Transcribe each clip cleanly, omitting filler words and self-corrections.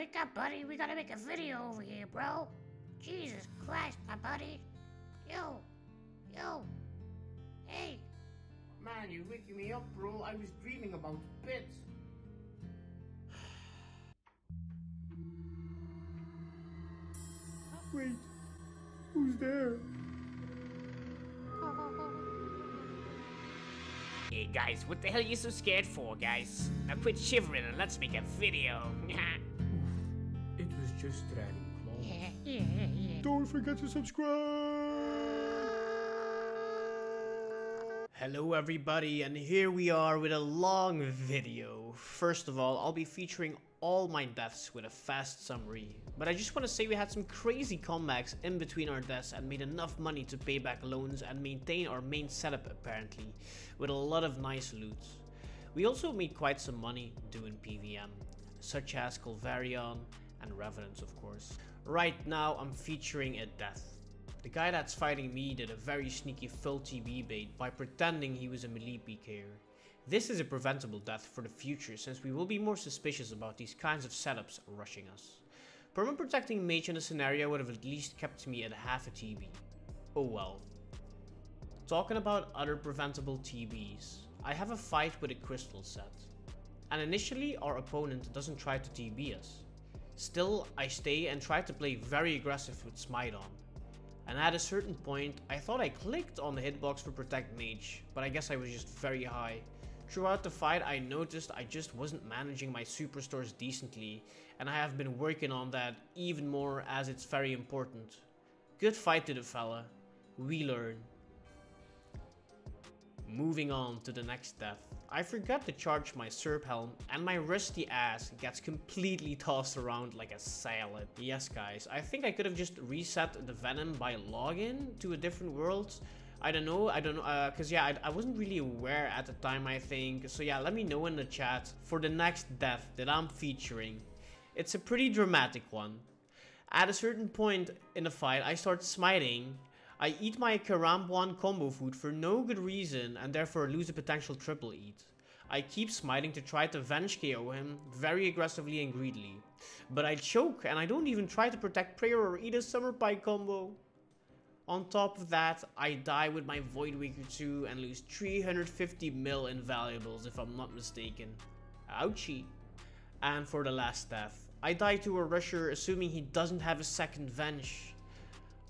Wake up, buddy. We gotta make a video over here, bro. Jesus Christ, my buddy. Yo. Hey. Man, you're waking me up, bro. I was dreaming about bits. Wait, who's there? Hey guys, what the hell are you so scared for, guys? Now quit shivering and let's make a video. It was just Granny Claus. Yeah. Don't forget to subscribe! Hello everybody, and here we are with a long video. First of all, I'll be featuring all my deaths with a fast summary. But I just want to say we had some crazy comebacks in between our deaths and made enough money to pay back loans and maintain our main setup apparently, with a lot of nice loot. We also made quite some money doing PVM, such as Colvarion and Revenants of course. Right now I'm featuring a death. The guy that's fighting me did a very sneaky full TB bait by pretending he was a melee PKer. This is a preventable death for the future since we will be more suspicious about these kinds of setups rushing us. Perma protecting mage in a scenario would have at least kept me at half a TB. Oh well. Talking about other preventable TBs, I have a fight with a crystal set. And initially our opponent doesn't try to TB us. Still, I stay and try to play very aggressive with smite on. And at a certain point, I thought I clicked on the hitbox for protect mage, but I guess I was just very high. Throughout the fight I noticed I just wasn't managing my superstores decently, and I have been working on that even more as it's very important. Good fight to the fella. We learn. Moving on to the next death. I forgot to charge my Serp helm and my rusty ass gets completely tossed around like a salad. Yes guys, I think I could have just reset the venom by login to a different world. I don't know, cause yeah, I wasn't really aware at the time I think. So yeah, let me know in the chat for the next death that I'm featuring. It's a pretty dramatic one. At a certain point in the fight, I start smiting. I eat my Karambuan combo food for no good reason and therefore lose a potential triple eat. I keep smiting to try to venge KO him very aggressively and greedily. But I choke and I don't even try to protect prayer or eat a summer pie combo. On top of that, I die with my Void Waker 2 and lose 350 mil in valuables if I'm not mistaken. Ouchie. And for the last death, I die to a rusher assuming he doesn't have a second venge.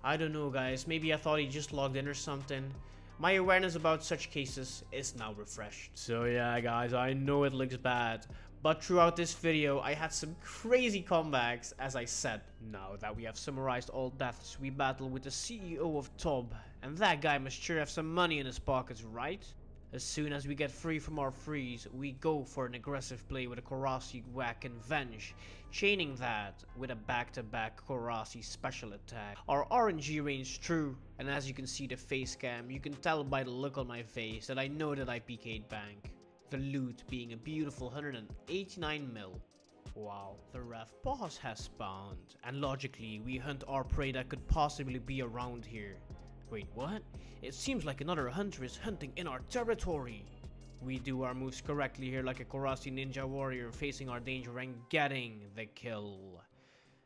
I don't know guys, maybe I thought he just logged in or something. My awareness about such cases is now refreshed. So yeah guys, I know it looks bad, but throughout this video I had some crazy comebacks as I said. Now that we have summarized all deaths, we battle with the CEO of Tob, and that guy must sure have some money in his pockets, right? As soon as we get free from our freeze, we go for an aggressive play with a Korasi whack and venge, chaining that with a back-to-back Korasi special attack. Our RNG range true, and as you can see the face cam, you can tell by the look on my face that I know that I PK'd bank. The loot being a beautiful 189 mil. Wow, the ref boss has spawned, and logically we hunt our prey that could possibly be around here. Wait, what? It seems like another hunter is hunting in our territory. We do our moves correctly here like a Korasi ninja warrior facing our danger and getting the kill.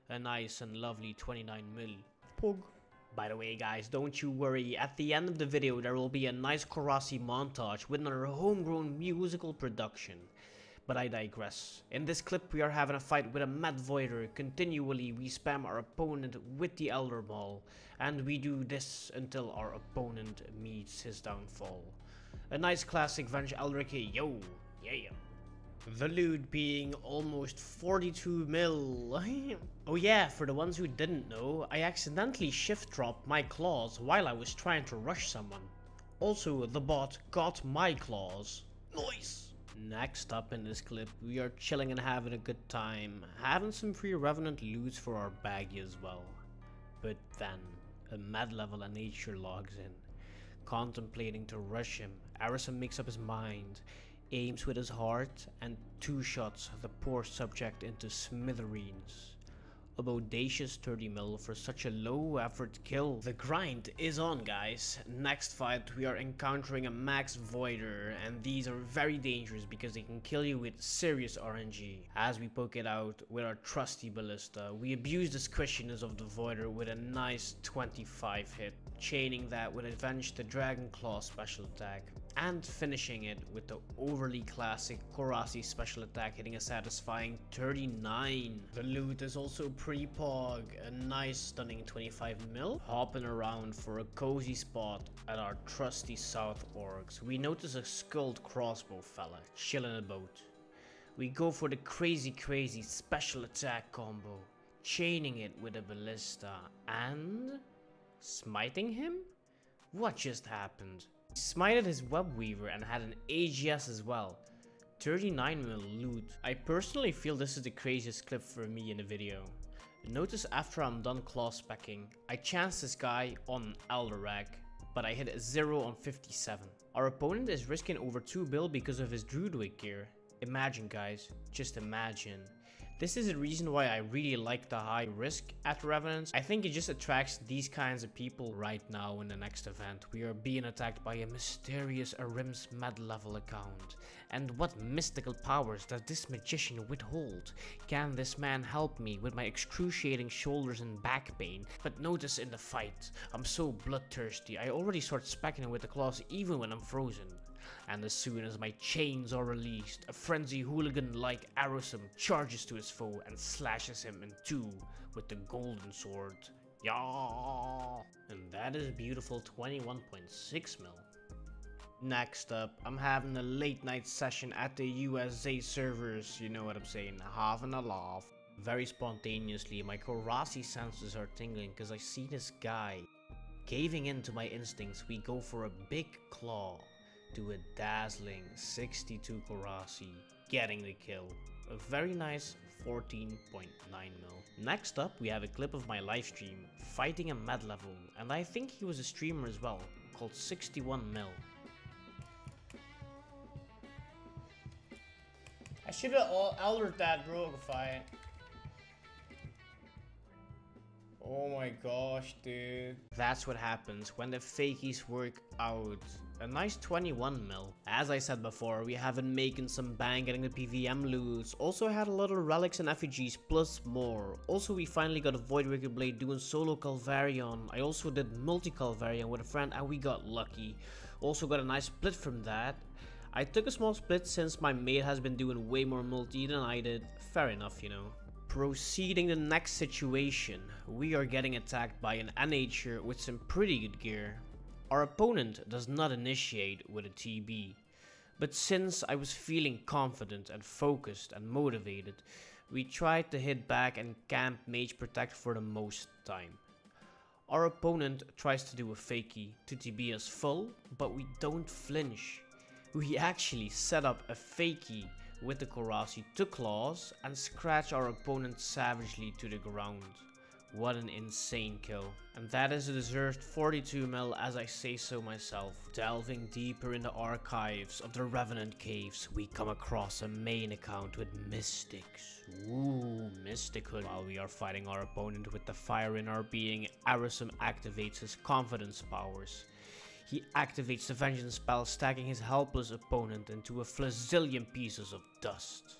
A nice and lovely 29 mil. Pog. By the way guys, don't you worry, at the end of the video there will be a nice Korasi montage with another homegrown musical production. But I digress. In this clip we are having a fight with a Mad Voider. Continually we spam our opponent with the Elder Ball. And we do this until our opponent meets his downfall. A nice classic Venge Elder KO. Yeah. The loot being almost 42 mil. Oh yeah, for the ones who didn't know, I accidentally shift dropped my claws while I was trying to rush someone. Also, the bot got my claws. Nice! Next up in this clip, we are chilling and having a good time, having some free Revenant loots for our baggie as well. But then, a mad level of nature logs in. Contemplating to rush him, Arison makes up his mind, aims with his heart, and two shots the poor subject into smithereens. A bodacious 30 mil for such a low effort kill. The grind is on, guys. Next fight we are encountering a max voider, and these are very dangerous because they can kill you with serious RNG. As we poke it out with our trusty ballista, we abuse the squishiness of the voider with a nice 25 hit, chaining that with Avenge the Dragon Claw special attack, and finishing it with the overly classic Korasi special attack hitting a satisfying 39. The loot is also pretty pog, a nice stunning 25 mil. Hopping around for a cozy spot at our trusty South Orcs, we notice a skulled crossbow fella chilling in a boat. We go for the crazy special attack combo, chaining it with a ballista and smiting him? What just happened? He smited his web weaver and had an AGS as well. 39 mil loot. I personally feel this is the craziest clip for me in the video. Notice after I'm done claw specking, I chanced this guy on Elderag, but I hit a 0 on 57. Our opponent is risking over 2 bill because of his Druidwick gear. Imagine, guys, just imagine. This is the reason why I really like the high risk at Revenants. I think it just attracts these kinds of people. Right now in the next event, we are being attacked by a mysterious Arim's med level account. And what mystical powers does this magician withhold? Can this man help me with my excruciating shoulders and back pain? But notice in the fight, I'm so bloodthirsty, I already start specking with the claws even when I'm frozen. And as soon as my chains are released, a frenzy hooligan-like Arrowsome charges to his foe and slashes him in two with the golden sword. Yeah! And that is a beautiful 21.6 mil. Next up, I'm having a late night session at the USA servers, you know what I'm saying, having a laugh. Very spontaneously, my Korasi senses are tingling because I see this guy. Caving into my instincts, we go for a big claw to a dazzling 62 Korasi, getting the kill. A very nice 14.9 mil. Next up, we have a clip of my livestream fighting a med level, and I think he was a streamer as well, called 61 mil. I should have altered that Groovy. Oh my gosh, dude. That's what happens when the fakies work out. A nice 21 mil. As I said before, we have been making some bang getting the PVM loots. Also had a lot of relics and effigies plus more. Also we finally got a Void Wicked Blade doing solo Calvarion. I also did multi Calvarion with a friend and we got lucky. Also got a nice split from that. I took a small split since my mate has been doing way more multi than I did. Fair enough, you know. Proceeding the next situation, we are getting attacked by an NHer with some pretty good gear. Our opponent does not initiate with a TB, but since I was feeling confident and focused and motivated, we tried to hit back and camp Mage Protect for the most time. Our opponent tries to do a fakie to TB us full, but we don't flinch. We actually set up a fakie with the Korasi to claws and scratch our opponent savagely to the ground. What an insane kill. And that is a deserved 42 mil as I say so myself. Delving deeper in the archives of the Revenant caves, we come across a main account with mystics. Ooh, mystichood. While we are fighting our opponent with the fire in our being, Arrowsome activates his confidence powers. He activates the vengeance spell, stacking his helpless opponent into a flazillion pieces of dust.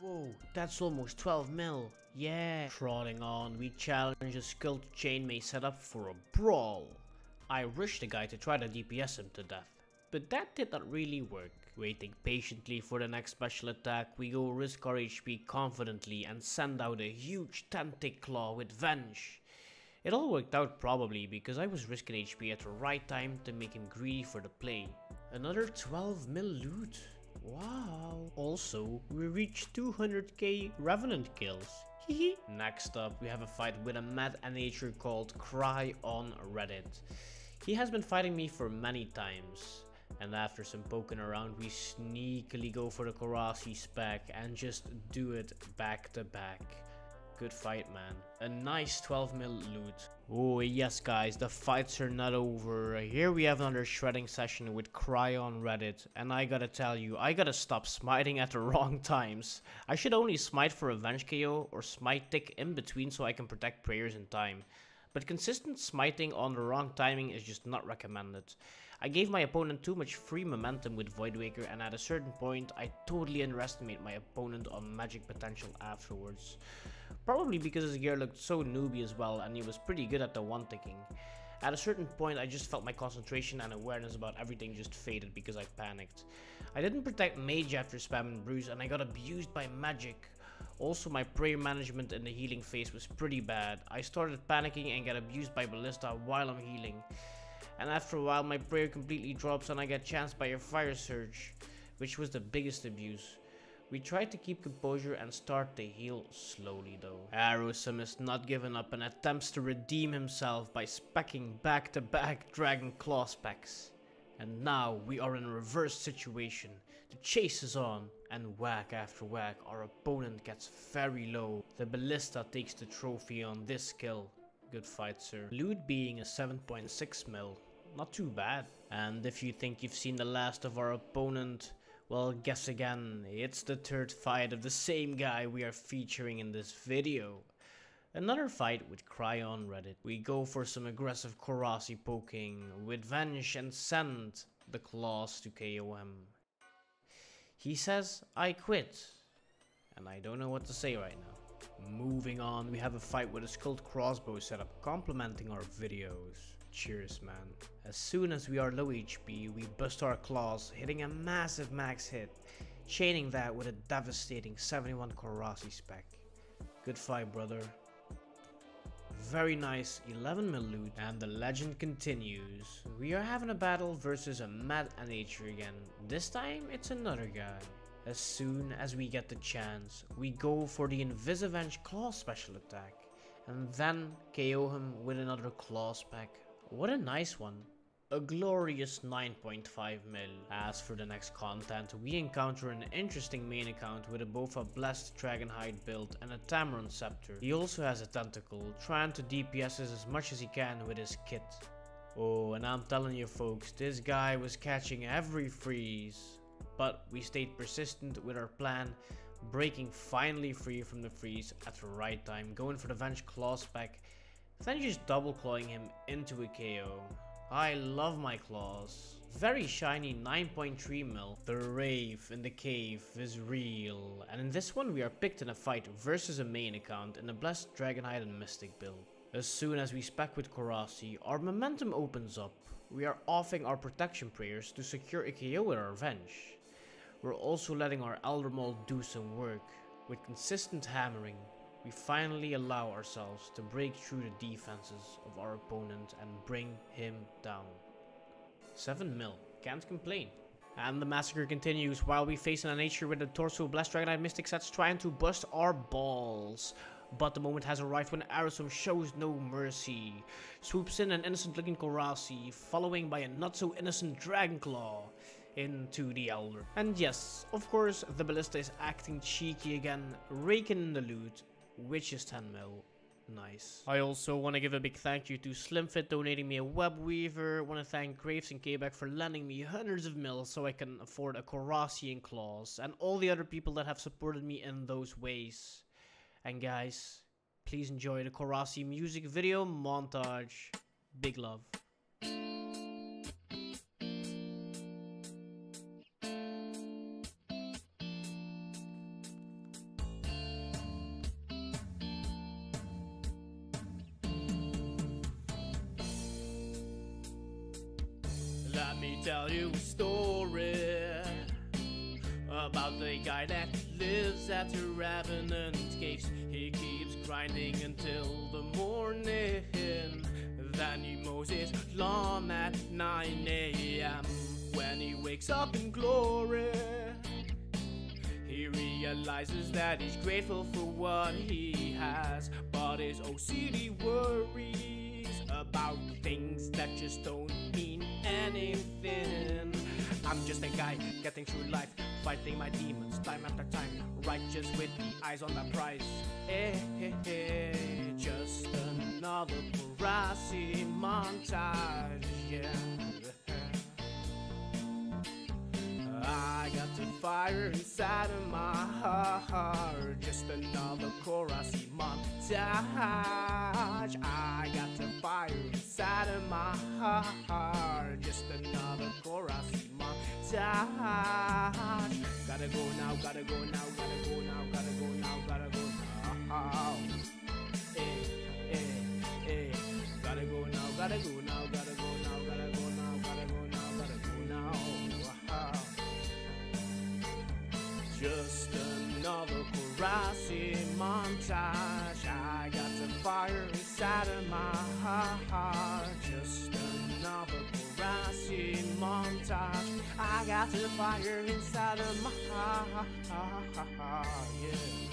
Whoa, that's almost 12 mil. Yeah. Trotting on, we challenge a skilled chainmail set up for a brawl. I rushed the guy to try to DPS him to death, but that did not really work. Waiting patiently for the next special attack, we go risk our HP confidently and send out a huge 10-tick claw with Venge. It all worked out probably because I was risking HP at the right time to make him greedy for the play. Another 12 mil loot. Wow. Also, we reached 200k Revenant kills. Hehe. Next up, we have a fight with a mad nature called Cry on Reddit. He has been fighting me for many times. And after some poking around, we sneakily go for the Korasi spec and just do it back to back. Good fight, man. A nice 12 mil loot. Oh yes guys, the fights are not over. Here we have another shredding session with Cry on Reddit. And I gotta tell you, I gotta stop smiting at the wrong times. I should only smite for revenge KO or smite tick in between so I can protect prayers in time. But consistent smiting on the wrong timing is just not recommended. I gave my opponent too much free momentum with Voidwaker, and at a certain point I totally underestimate my opponent on magic potential afterwards. Probably because his gear looked so newbie as well, and he was pretty good at the one ticking. At a certain point I just felt my concentration and awareness about everything just faded because I panicked. I didn't protect mage after spamming bruise and I got abused by magic. Also, my prayer management in the healing phase was pretty bad. I started panicking and got abused by ballista while I'm healing. And after a while my prayer completely drops and I get chanced by a fire surge, which was the biggest abuse. We tried to keep composure and start to heal slowly though. Arrowsome is not giving up and attempts to redeem himself by specking back to back Dragon Claw specs. And now we are in a reverse situation. The chase is on, and whack after whack our opponent gets very low. The ballista takes the trophy on this kill. Good fight, sir. Loot being a 7.6 mil. Not too bad. And if you think you've seen the last of our opponent, well, guess again. It's the third fight of the same guy we are featuring in this video. Another fight with Cry on Reddit. We go for some aggressive Korasi poking with Venge and send the claws to KO him. He says, I quit. And I don't know what to say right now. Moving on, we have a fight with a Skulled Crossbow setup complementing our videos. Cheers, man. As soon as we are low HP, we bust our claws, hitting a massive max hit, chaining that with a devastating 71 Korasi spec. Good fight, brother. Very nice 11 mil loot, and the legend continues. We are having a battle versus a mad nature again. This time it's another guy. As soon as we get the chance, we go for the Invisivenge Claw special attack, and then KO him with another Claw spec. What a nice one. A glorious 9.5 mil. As for the next content, we encounter an interesting main account with both a Blessed Dragonhide build and a Tamaron Scepter. He also has a tentacle, trying to DPS as much as he can with his kit. Oh, and I'm telling you folks, this guy was catching every freeze. But we stayed persistent with our plan, breaking finally free from the freeze at the right time, going for the Venge Claw spec, then just double clawing him into a KO. I love my claws. Very shiny 9.3 mil. The rave in the cave is real. And in this one we are picked in a fight versus a main account in the Blessed Dragonhide and Mystic build. As soon as we spec with Korasi, our momentum opens up. We are offing our protection prayers to secure a KO with our Venge. We're also letting our Elder Maul do some work. With consistent hammering, we finally allow ourselves to break through the defenses of our opponent and bring him down. 7 mil, can't complain. And the massacre continues while we face an nature with the torso Blessed Dragonite Mystic sets trying to bust our balls. But the moment has arrived when Arrowsome shows no mercy. Swoops in an innocent looking Korasi, following by a not so innocent Dragonclaw into the Elder. And yes, of course, the Ballista is acting cheeky again, raking in the loot, which is 10 mil. Nice. I also want to give a big thank you to Slimfit donating me a web weaver. Want to thank Graves and Quebec for lending me hundreds of mils so I can afford a Korasi and claws, and all the other people that have supported me in those ways. And guys, please enjoy the Korasi music video montage. Big love. Let me tell you a story about the guy that lives at the Revenants caves. He keeps grinding until the morning, then he mows his lawn at 9 AM. When he wakes up in glory, he realizes that he's grateful for what he has, but his OCD worries about things that just don't mean anything. I'm just a guy getting through life, fighting my demons time after time, righteous with the eyes on the prize. Just another Kurasi montage, yeah. I got the fire inside of my heart. Just another Kurasi montage. I got the fire inside of my heart. Just another Kurasi montage. Gotta go now, gotta go now, gotta go now, gotta go now, gotta go now. Gotta go now, gotta go now, gotta go now, gotta go now, gotta go now, gotta go now. Just another Kurasi montage. I got the fire inside of my heart. Just another Kurasi montage. I got the fire inside of my heart. Yeah.